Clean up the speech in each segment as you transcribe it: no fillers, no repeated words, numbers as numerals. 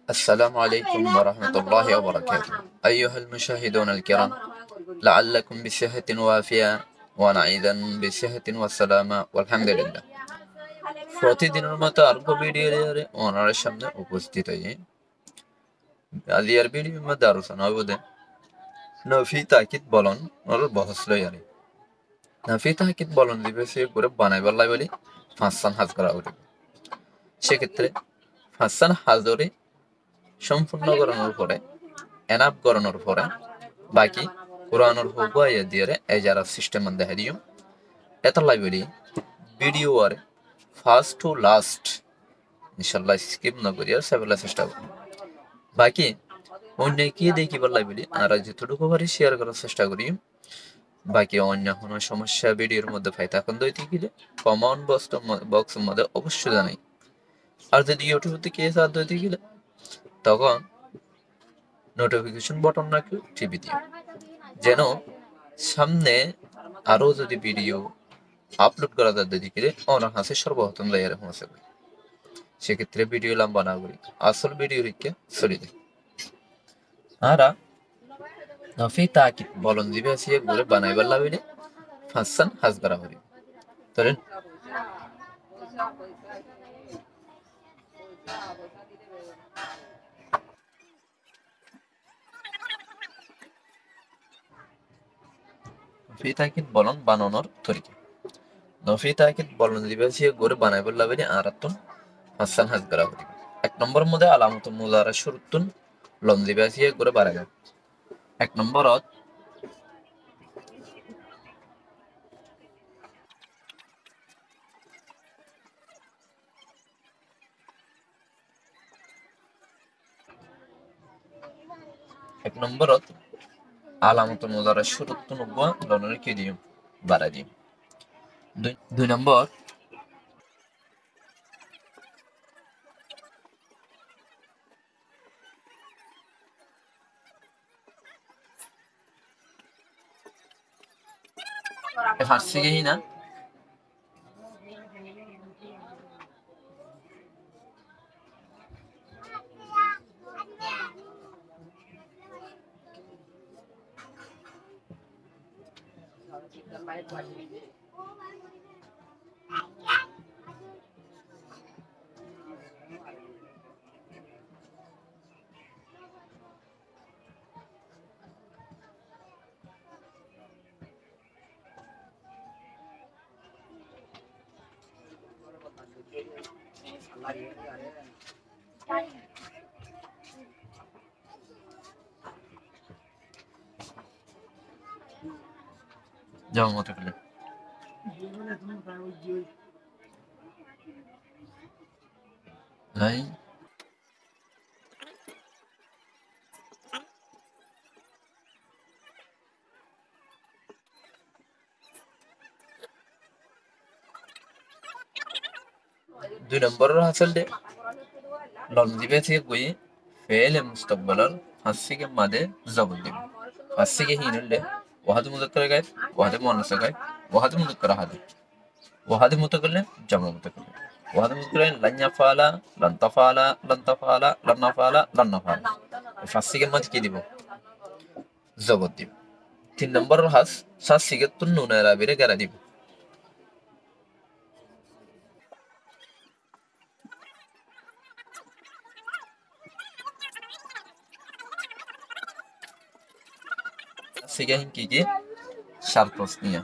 السلام عليكم ورحمة الله وبركاته أيها المشاهدون الكرام لعلكم بصحة وافية ونعيدا بصحة والسلامة والحمد لله প্রতিদিনের মতো আরো ভিডিও নিয়ে ওনার সামনে উপস্থিত হই আজকের ভিডিওর মধ্যে আলোচনা হবে নফি তাকিদ বলন ওর বহস লই আরে নফি তাকিদ বলন দিবে সে করে বানাইবার লাই বলি ফাঁসান হাজ করা হবে সেক্ষেত্রে ফাঁসান হাজরে সম্পূর্ণ করানোর পরে এনাফ করানোর পরে বাকি কোরআনের হুবাইয়া দিয়ে এই যারা সিস্টেম দেখা দিও এত লাইব্রেরি ভিডিও আর ফার্স্ট টু লাস্ট ইনশাল্লাহ স্কিপ না করিয়া সেবেলা চেষ্টা করি বাকি অন্য কি দেখিবার লাইব্রেরি আর যতটুকু পারি শেয়ার করার চেষ্টা করি বাকি অন্য কোনো সমস্যা ভিডিওর মধ্যে পাই তখন দইতে গেলে কমেন্ট বক্সের মধ্যে অবশ্যই জানাই আর যদি ইউটিউব থেকে সাথ দইতে গেলে তখন নোটিফিকেশন বাটন রাখলে টিপে দিও যেন সামনে আরো যদি ভিডিও আপলোড করা যায় দিকে ওনার হাতে সর্বপ্রথম লাইয়ারে পৌঁছে যাবে সেক্ষেত্রে ভিডিও লম্বা না করি আসল ভিডিও রিকে চলে যায় আরা নফি তাকিদ বলন দিবে আসিয়ে ঘুরে বানাইবার লাভিলে ফাঁসান হাজ করা হবে ধরেন নফি তাকিদ বলন বানানোর তরিকা নফি তাকিদ বলন দিবে আসিয়ে ঘুরে বানাইবার লাভিলে আরাতুন ফাঁসান হাজ করা হবে এক নম্বর মধ্যে আলামত মুজারা শুরুতুন লন দিবে আসিয়ে ঘুরে বাড়াবে এক নম্বরত আলামত মুজারা শুরুতুন উগ্র লনের কি দিও বাড়াই দিও দুই নম্বর ফার্সি গেই না যাও মতো করলে লাই দুই নম্বরের হাসল দে লন দিবে থেকে গই ফেল মুস্তাকবালার হাসিকে মাদে জবর দিবে হাসিকে হিনলে ওয়াহাদ মুজাক্কার গায় ওয়াহাদ মুয়ান্নাস গায় ওয়াহাদ মুজাক্কার হাদে ওয়াহাদ মুতাকাল্লিম জামা মুতাকাল্লিম ওয়াহাদ মুতাকাল্লিম লান ইয়াফালা লান তাফালা লান তাফালা লান নাফালা লান নাফালা হাসিকে মাদে কি দিব জবর দিব তিন নম্বরের হাস হাসিকে তুন নুন আরাবিরে গারা দিব Sigahin kiki şartosniya.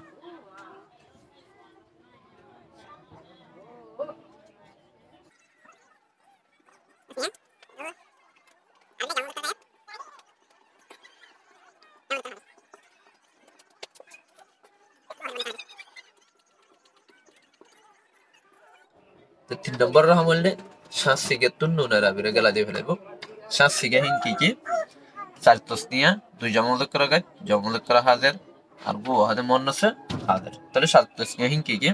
তো তিন নম্বর রহমলে শ্বাস সিগে তুন্নুনের আবিরে গেলা দিয়ে ফেলাইব শ্বাস সিগাহিন kiki şartosniya দুই জমলক করা গায় জমলক করা হাজার আর বউ হাতে মন্নসে হাজার তাহলে şartosniyahin kiki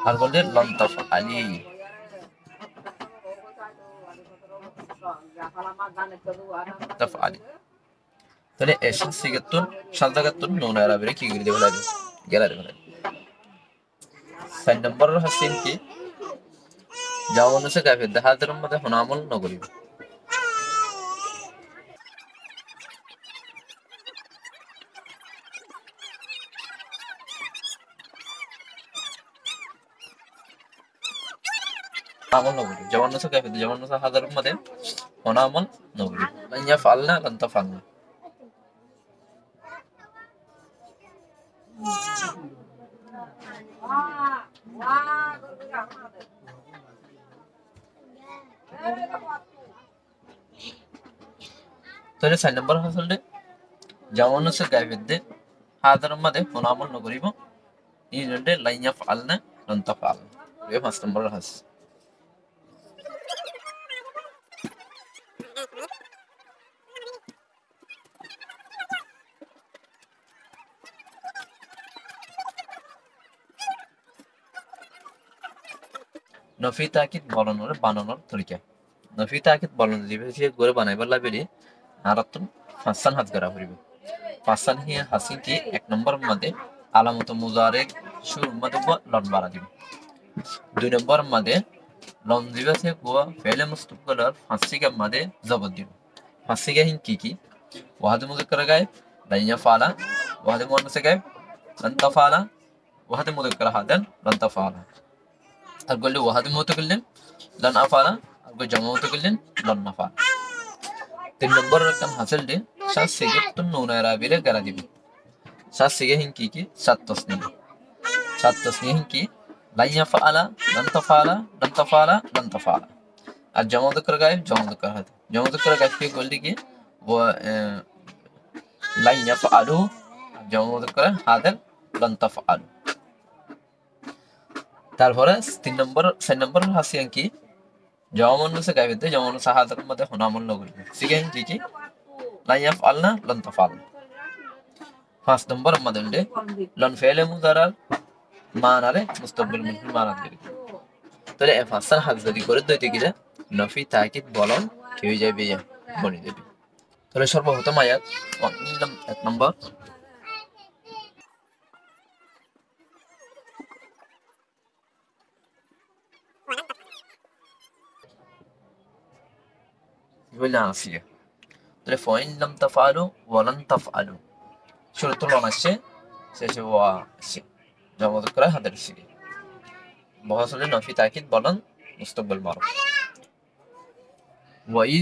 আর বলতে লন্তফ আলী তাফআলি তাহলে এসা সিগাতুন সালদাগাতুন নুন আরবিরে কি করে দেব লাগে গেলা দেব লাগে 4 নম্বর হাসিন কি যেমন আছে কাফের হাতের মধ্যে হনামল নগরী আমল নগরী যেমন আছে কাফের যেমন আছে হাতের মধ্যে হনামল নগরী লাইয়া ফালনা লান্তা ফালনা তাহলে 4 নম্বর হাসলতে যেমন আছে কাফের হাতের মধ্যে হনামল নগরী এই জন্য লাইয়া ফালনা লান্তা ফালনা এই 5 নম্বর হাস নফি তাকিদ বলানোর বানানোর তরিকা নফি তাকিদ বলানো দিবে যে করে বানাইবার লাগবে হারাতুন হাসান হাত করা হইবে হাসান হি হাসিন কি 1 নম্বর মধ্যে আলামত মুজারে শুরু মধ্যে লন বাড়া দিবে 2 নম্বর মধ্যে লন দিবে সে কোয়া ফেলে মুস্তাকবালের হাসিকে মধ্যে জবর দিবে হাসিকে হিন কি ওয়াহদ মুজাক্কার গায়ব লাইয়া ফালা ওয়াহদ মুন্নাস গায়ব লান তাফালা ওয়াহদ মুজাক্কার হাদান লান তাফালা আর বললে ওয়াহাদ মুতাকাল্লিম লান আফালা আর গো জামা মুতাকাল্লিম লান নাফা 3 নম্বর রকম হাসিল দে সাত সিগে তো নুন আরবিরে গারা দিবি সাত সিগে হিন কি সাত তসনি হিন কি লাইয়া ফালা লান তাফালা লান তাফালা লান তাফালা আর জামা মুতাকার গায়ব জামা মুতাকার হাদ জামা মুতাকার গায়ব কি বললি কি वो লাইয়া ফালু জামা মুতাকার হাদান লান তাফালু তারপরে 4 নম্বর হাসিয়ান কি যেমন আছে গাইবে যেমন সাহাদার মধ্যে হনামল নগরী সিগেন কি লাইয়াফ আলনা লন তাফাল 5 নম্বর মধ্যে লন ফেলে মুজারার মানারে মুস্তাকবিল মুনফি মানা দিবে তাহলে এ ফাসাল হাজরি করে দইতে গিয়ে নফি তাকিদ বলন কি হয়ে যাবে বলে দেবে তাহলে সর্বপ্রথম আয়াত 1 নম্বর ولا نصية তাহলে فإن لم تفعلوا ولن تفعلوا শুরুতে লন আসছে শেষে ওয়া আসছে জমা করে হাতের সিগে বহাসলে নফি তাকিদ বলন মুস্তাকবিল মারুফ ওয়াই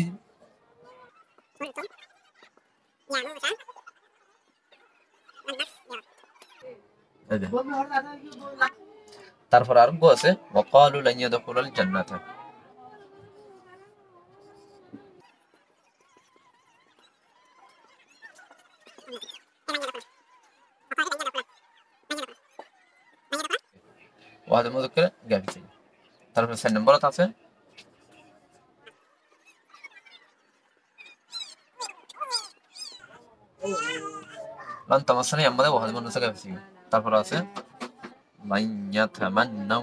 তারপর আর গো আছে ওয়াকালু লান ইয়াদখুলাল জান্নাতা ওয়াহদ মুযাক্কার গায়ব ছিল তারপর 4 নম্বর আছে লান তামাসানি আমাদের ওয়াহদ মুযাক্কার গায়ব ছিল তারপর আছে মান ইয়াতামান্নাউ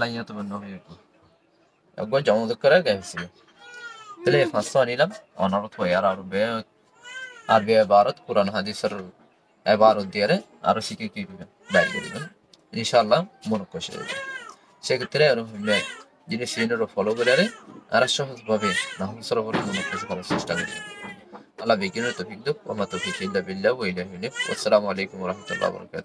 লান ইয়াতামান্নাউ একবার জামা মুযাক্কার গায়ব ছিল তাহলে ফাসও নিলাম অনারত হয় আর আরবি ইবারত কুরআন হাদিসের ইবারত দিয়ে আরো শিখে কি দিবেন বাইরে দিবেন ইনশাআল্লাহ মনে কষে যাবে সেক্ষেত্রে আর যিনি সিনিয়র ফলো করে আর সহজভাবে নাহু সরবরাহ মনে কষে করার চেষ্টা করবেন আল্লাহ বিজ্ঞানের তৌফিক দাও ওয়া মা তৌফিক ইল্লা বিল্লাহ ওয়া ইলাইহি আসসালামু আলাইকুম ওয়া রাহমাতুল্লাহি ওয়া বারাকাতুহু